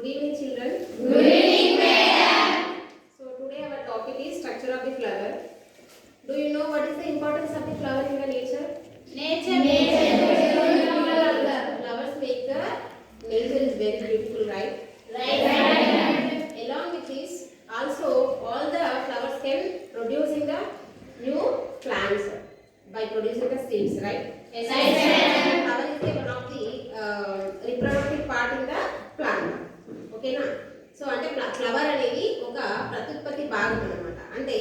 Good evening, children. Good evening, madam. So today our topic is structure of the flower. Do you know what is the importance of the flower in the nature? Nature. Flowers make the nature is very beautiful, right? Right. Along with this, also all the flowers can produce in the new plants by producing the seeds, right? Yes, madam. Flower is one of the reproductive part in the plant. ఓకేనా? So అంటే flower అనేది ఒక ప్రత్యుత్పత్తి భాగం అన్నమాట. అంటే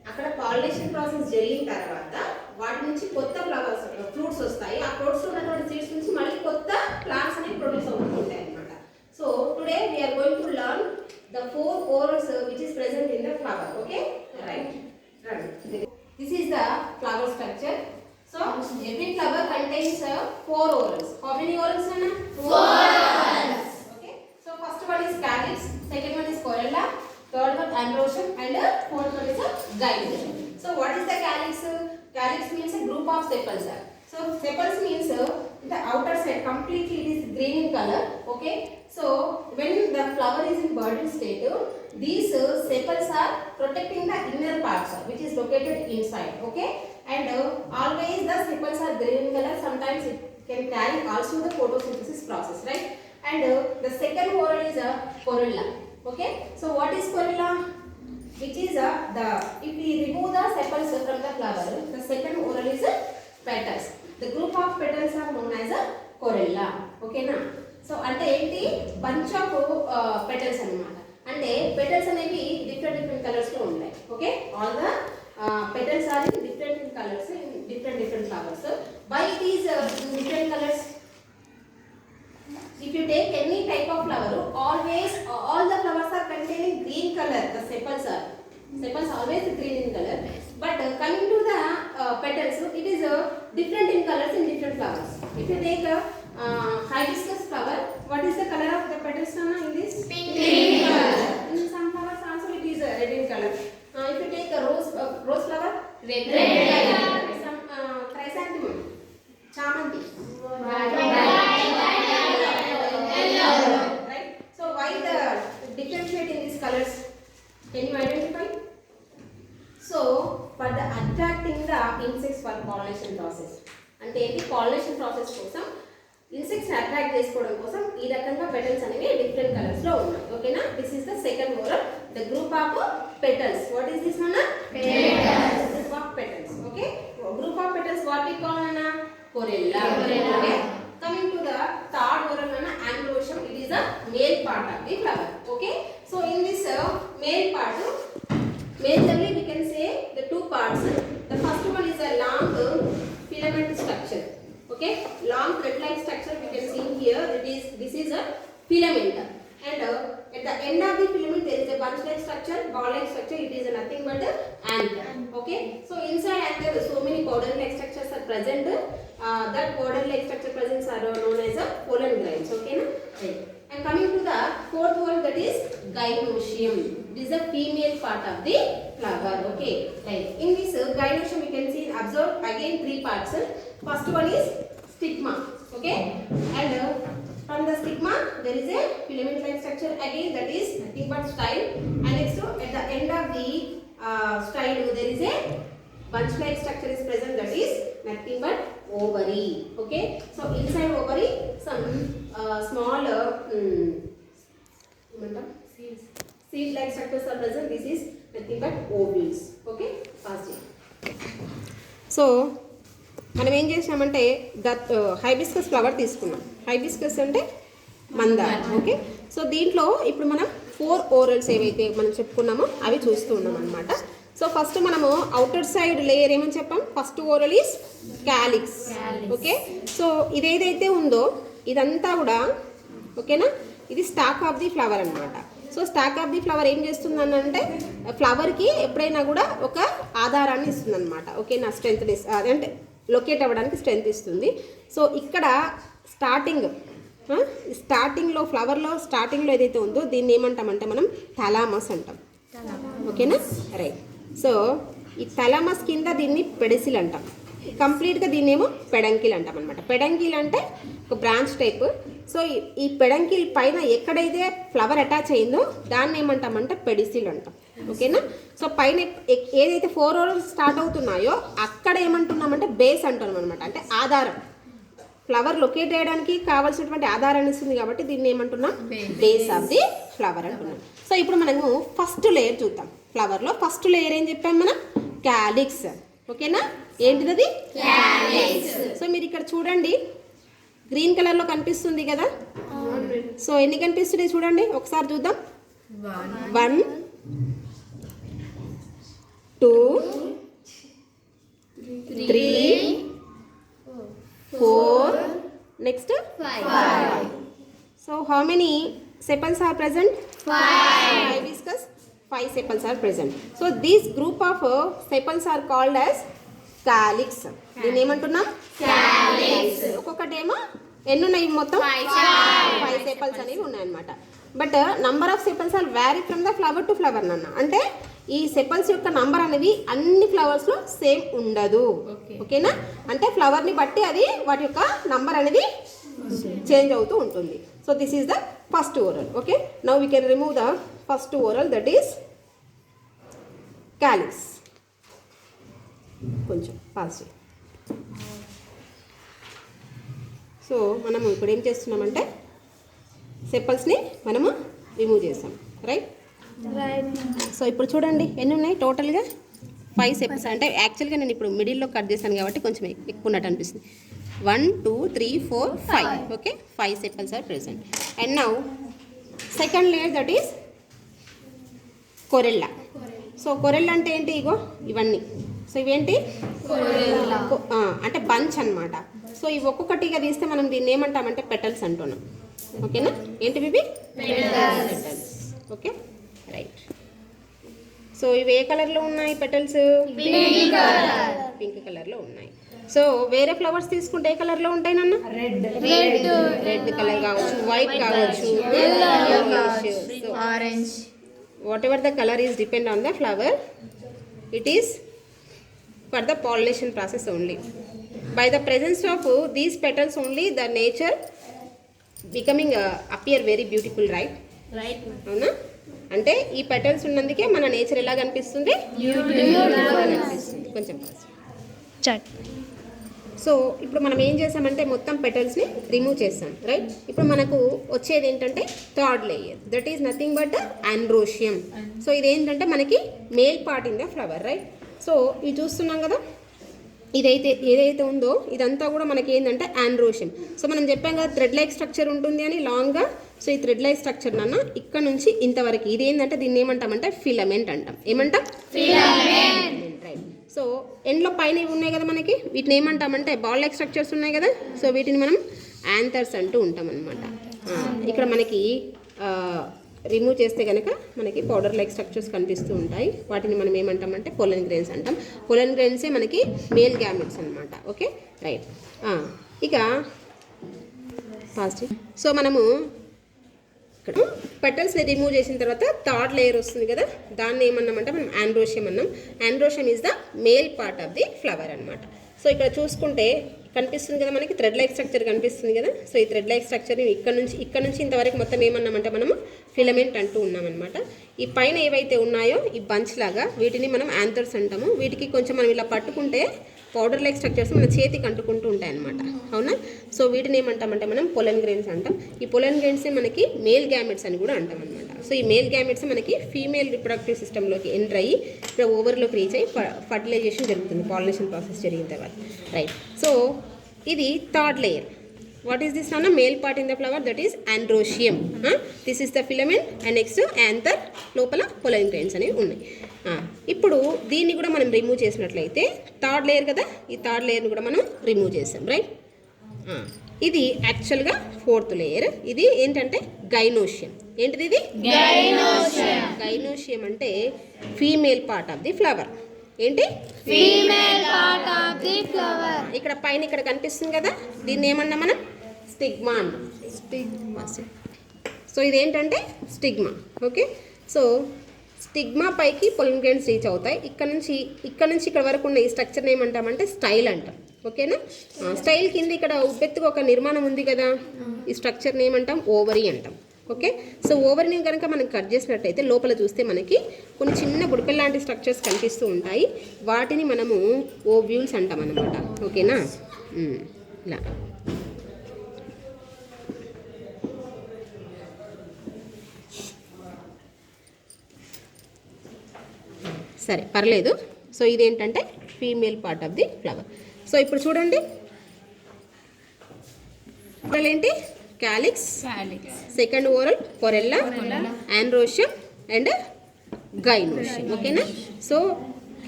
అక్కడ pollination process జరిగిన తర్వాత వాటి నుంచి కొత్త ఫ్లవర్స్ ఫ్రూట్స్ వస్తాయి. ఆ ఫ్రూట్స్ ఉన్నటువంటి సీడ్స్ నుంచి మళ్ళీ కొత్త ప్లాంట్స్ అనేవి ప్రొడ్యూస్ అవుతూ ఉంటాయి అన్నమాట. So today we're going to learn the 4 orals which is present in the flower. Okay, right. This is the flower structure. So every flower contains 4 orals. How many orals are? 4 orals. So first one is calyx, second one is corolla, third one ambrotium, and fourth one is a gynoecium. So what is the calyx? Calyx means a group of sepals. So sepals means the outer side completely it is green in color. Okay. So when the flower is in budding state, these sepals are protecting the inner parts which is located inside. Okay. And always the sepals are green in color. Sometimes it can carry also the photosynthesis process, right? And the second oral is a corolla. Okay, so what is corolla? Which is if we remove the sepals from the flower, the second oral is petals. The group of petals are known as a corolla. Okay na? So ante enti bunch of petals annamata. Ante petals anevi different colors lo untayi. Okay, all the petals are in different colors in different flowers. Why it is in different colors? If you take any type of flower, always all the flowers are containing green color. The sepals always green in color. But coming to the petals, it is different in colors in different flowers. If you take a hibiscus flower, what is the color of the petals in this? Pink color. In some flowers also it is red in color. If you take a rose flower, Red color. Some chrysanthemum, chamanti. Right? So why the differentiate in these colors? Can you identify? So for the attracting the insects for pollination process. అంటే ఏంటి pollination process కోసం insects attract చేసుకోవడం కోసం ఈ రకంగా petals అనేవి different colours లో ఉన్నాయి. ఓకేనా? This is the second oral, the group of petals. What is this one? Petals. Group of petals. Okay, group of petals what we call అన్న corolla. Corolla. Coming to the third oral and ambrotium, it is a male part of the flower. Okay, so in this male part, majorly we can say the two parts. The first one is a long filament structure. Okay, long thread-like structure we can see here. This is a filament, and at the end of the filament there is a bunch-like structure, ball-like structure. It is nothing but anther. Okay, so inside anther so many powder-like structures are present. That powder-like structure presents are known as a pollen grains. Okay, na? Right. And coming to the fourth one, that is gynoecium. This is a female part of the flower. Okay, right. In this gynoecium we can see observe again 3 parts. First one is stigma. Okay, and from the stigma there is a filament-like structure again, that is nothing but style. And next at the end of the style there is a bunch-like structure is present, that is nothing but ovary. Okay, so inside ovary some small seed-like structures are present. This is nothing but ovules. Okay, fast. So మనం ఏం చేసామంటే hibiscus flower తీసుకున్నాం. Hibiscus అంటే మందారం. Okay, so దీంట్లో ఇప్పుడు మనం 4 orals ఏవైతే మనం చెప్పుకున్నామో అవి చూస్తూ ఉన్నాం అనమాట. సో ఫస్ట్ మనము అవుటర్ సైడ్ లేయర్ ఏమని చెప్పాం? First whorl is calyx. Okay, so ఇదేదైతే ఉందో ఇదంతా కూడా ఓకేనా, ఇది స్టాక్ ఆఫ్ ది ఫ్లవర్ అనమాట. So stalk of the flower ఏం చేస్తుంది అంటే ఫ్లవర్కి ఎప్పుడైనా కూడా ఒక ఆధారాన్ని ఇస్తుంది అనమాట. ఓకేనా, స్ట్రెంగ్త్ అంటే లొకేట్ అవ్వడానికి స్ట్రెంగ్త్ ఇస్తుంది. సో ఇక్కడ స్టార్టింగ్లో ఫ్లవర్లో స్టార్టింగ్లో ఏదైతే ఉందో దీన్ని ఏమంటామంటే మనం థాలామస్ అంటాం. ఓకేనా, రైట్. సో ఈ థాలామస్ కింద దీన్ని పెడిసిల్ అంటాం. కంప్లీట్గా దీన్ని ఏమో పెడంకిల్ అంటాం అనమాట. పెడంకిల్ అంటే ఒక బ్రాంచ్ టైప్. సో ఈ పెడంకిల్ పైన ఎక్కడైతే ఫ్లవర్ అటాచ్ అయిందో దాన్ని ఏమంటామంటే పెడిసిల్ అంటాం. ఓకేనా? సో పైన ఏదైతే 4 ఓరల్స్ స్టార్ట్ అవుతున్నాయో అక్కడ ఏమంటున్నామంటే బేస్ అంటాం అనమాట. అంటే ఆధారం, ఫ్లవర్ లొకేట్ చేయడానికి కావాల్సినటువంటి ఆధారాన్ని ఇస్తుంది కాబట్టి దీన్ని ఏమంటున్నాం, బేస్ ఆఫ్ ది ఫ్లవర్ అంటున్నాం. సో ఇప్పుడు మనము ఫస్ట్ లేయర్ చూద్దాం. ఫ్లవర్లో ఫస్ట్ లేయర్ ఏం చెప్పాం మనం, క్యాలిక్స్. ఓకేనా? ఏంటిది? క్యాలిక్స్. సో మీరు ఇక్కడ చూడండి, గ్రీన్ కలర్లో కనిపిస్తుంది కదా. సో ఎన్ని కనిపిస్తున్నాయి చూడండి, ఒకసారి చూద్దాం. 1 2 3 4 next 5. So how many sepals are present? 5 viscous. 5 sepals are present. So this group of sepals are called as calyx. దీన్ని ఏమంటున్నాం, క్యాలిక్స్. ఒక్కొక్కటేమో ఎన్ని ఉన్నాయి, మొత్తం 5 sepals అనేవి ఉన్నాయన్నమాట. But number of sepals are vary from the flower to flower నాన్న. అంటే ఈ సెపల్స్ యొక్క నంబర్ అనేవి అన్ని ఫ్లవర్స్లో సేమ్ ఉండదు. ఓకేనా? అంటే ఫ్లవర్ని బట్టి అది వాటి యొక్క నంబర్ అనేది చేంజ్ అవుతూ ఉంటుంది. So this is the first oral. Okay, now we can remove the first oral, that is calyx. కొంచెం పాస్. సో మనము ఇప్పుడు ఏం చేస్తున్నామంటే సెపల్స్ని మనము రిమూవ్ చేస్తాం. రైట్? సో ఇప్పుడు చూడండి ఎన్ని ఉన్నాయి టోటల్గా, 5 సెపల్స్. అంటే యాక్చువల్గా నేను ఇప్పుడు మిడిల్లో కట్ చేశాను కాబట్టి కొంచెం ఎక్కువ ఉన్నట్టు అనిపిస్తుంది. 1 2 3 4 5. Okay, 5 sepals are present. And now second layer, that is corolla. So corolla అంటే ఏంటి, ఇగో ఇవన్నీ. సో ఇవేంటి, అంటే బంచ్ అన్నమాట. సో ఇవి ఒక్కొక్కటిగా తీస్తే మనం దీన్ని ఏమంటామంటే పెటల్స్ అంటున్నాం. ఓకేనా? ఏంటి ఇవి, పెటల్స్. Okay, right. సో ఇవి ఏ కలర్లో ఉన్నాయి పెటల్స్, పింక్ కలర్లో ఉన్నాయి. సో వేరే ఫ్లవర్స్ తీసుకుంటే ఏ కలర్లో ఉంటాయి నాన్న, రెడ్ కలర్ కావచ్చు, వైట్ కావచ్చు, orange. What ever the colour is depend on the flower, it is for the pollination process only. By the presence of these petals only, the nature becoming appear very beautiful, right? అవునా? అంటే ఈ petals ఉన్నందుకే మన nature ఎలా కనిపిస్తుంది, కనిపిస్తుంది. కొంచెం so ఇప్పుడు మనం ఏం చేసామంటే మొత్తం పెటల్స్ని రిమూవ్ చేస్తాం. రైట్? ఇప్పుడు మనకు వచ్చేది ఏంటంటే third layer, that is nothing but androecium. So ఇదేంటంటే మనకి male part in the flower. Right? So ఇది చూస్తున్నాం కదా, ఏదైతే ఉందో ఇదంతా కూడా మనకి ఏంటంటే ఆండ్రోషియం. సో మనం చెప్పాం కదా థ్రెడ్ లైక్ స్ట్రక్చర్ ఉంటుంది అని లాంగ్గా. సో ఈ థ్రెడ్ లైక్ స్ట్రక్చర్ నాన్న ఇక్కడ నుంచి ఇంతవరకు ఇది ఏంటంటే దీన్ని ఏమంటామంటే ఫిలమెంట్ అంటాం. ఏమంటాం, ఫిలమెంట్. రైట్? సో ఎండ్లో పైన ఇవి ఉన్నాయి కదా మనకి, వీటిని ఏమంటామంటే బాల్ లైక్ స్ట్రక్చర్స్ ఉన్నాయి కదా. సో వీటిని మనం యాంథర్స్ అంటూ ఉంటాం అనమాట. ఇక్కడ మనకి రిమూవ్ చేస్తే కనుక మనకి పౌడర్ లైక్ స్ట్రక్చర్స్ కనిపిస్తూ ఉంటాయి. వాటిని మనం ఏమంటామంటే పొలన్ గ్రెయిన్స్ అంటాం. పొలన్ గ్రెయిన్సే మనకి మేల్ గ్యామెట్స్ అనమాట. Okay, right. ఇక పాజిటివ్. సో మనము ఇక్కడ పెటల్స్ని రిమూవ్ చేసిన తర్వాత థర్డ్ లేయర్ వస్తుంది కదా, దాన్ని ఏమన్నామంటే మనం ఆండ్రోషియం అన్నాం. Androecium is the male part of the flower అనమాట. సో ఇక్కడ చూసుకుంటే కనిపిస్తుంది కదా మనకి థ్రెడ్ లైక్ స్ట్రక్చర్ కనిపిస్తుంది కదా. సో ఈ థ్రెడ్ లైక్ స్ట్రక్చర్ని ఇక్కడ నుంచి ఇంతవరకు మొత్తం ఏమన్నామంటే మనము ఫిలమెంట్ అంటూ ఉన్నామన్నమాట. ఈ పైన ఏవైతే ఉన్నాయో ఈ బంచ్ లాగా వీటిని మనం యాంథర్స్ అంటాము. వీటికి కొంచెం మనం ఇలా పట్టుకుంటే పౌడర్ లైక్ స్ట్రక్చర్స్ మన చేతికి అంటుకుంటూ ఉంటాయి అన్నమాట. అవునా? సో వీటిని ఏమంటామంటే మనం పొలన్ గ్రెయిన్స్ అంటాం. ఈ పొలన్ గ్రెయిన్సే మనకి మేల్ గ్యామెట్స్ అని కూడా అంటాం అనమాట. సో ఈ మేల్ గ్యామెట్స్ మనకి ఫీమేల్ రిప్రొడక్టివ్ సిస్టంలోకి ఎంటర్ అయ్యి ఇక్కడ ఓవర్లోకి రీచ్ అయ్యి ఫర్టిలైజేషన్ జరుగుతుంది, పాలినేషన్ ప్రాసెస్ జరిగిన తర్వాత. రైట్? సో ఇది third layer. What is this Nana? Male part in the flower, that is androecium. This is the filament and next anther లోపల pollen grains అనేవి ఉన్నాయి. ఇప్పుడు దీన్ని కూడా మనం రిమూవ్ చేసినట్లయితే థర్డ్ లేయర్ కదా, ఈ థర్డ్ లేయర్ని కూడా మనం రిమూవ్ చేసాం. రైట్? ఇది యాక్చువల్గా ఫోర్త్ లేయర్. ఇది ఏంటంటే గైనోషియం. ఏంటిది ఇది? గైనోషియం అంటే female part of the flower. ఏంటి? Female part of the flower. ఇక్కడ పైన ఇక్కడ కనిపిస్తుంది కదా, దీన్ని ఏమన్నా మనం స్టిగ్మా అంటాం. స్టిగ్మా. సో ఇదేంటంటే స్టిగ్మా. ఓకే, సో స్టిగ్మా పైకి పొలిన్ గ్రెయిన్స్ రీచ్ అవుతాయి. ఇక్కడ నుంచి ఇక్కడ వరకు ఉన్న ఈ స్ట్రక్చర్ని ఏమంటామంటే స్టైల్ అంటాం. ఓకేనా. స్టైల్ కింద ఇక్కడ ఉబ్బెత్తుగా ఒక నిర్మాణం ఉంది కదా, ఈ స్ట్రక్చర్ని ఏమంటాం, ఓవరీ అంటాం. ఓకే, సో ఓవరీని కనుక మనం కట్ చేసినట్టయితే లోపల చూస్తే మనకి కొన్ని చిన్న బుడకల్ లాంటి స్ట్రక్చర్స్ కనిపిస్తూ ఉంటాయి. వాటిని మనము ఓవ్యూల్స్ అంటాం అన్నమాట. ఓకేనా, ఇలా సరే పర్లేదు. సో ఇదేంటంటే female part of the flower. So ఇప్పుడు చూడండి, ఏంటి, calyx, second whorl corolla, androecium and gynoecium. ఓకేనా. So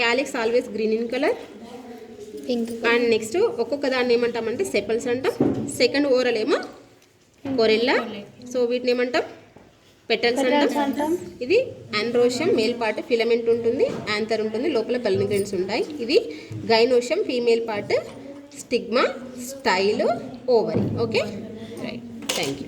calyx always green in colour, and next ఒక్కొక్క దాన్ని ఏమంటామంటే సెపల్స్ అంటాం. సెకండ్ ఓరల్ ఏమో కొరెల్లా, సో వీటిని ఏమంటాం, పెటల్స్ అంటాం. ఇది ఆండ్రోషియం మేల్ పార్ట్, ఫిలమెంట్ ఉంటుంది, యాంథర్ ఉంటుంది, లోపల బల్నిగ్రెన్స్ ఉంటాయి. ఇది gynoecium female part, stigma, style, ovary. Okay, right, thank you.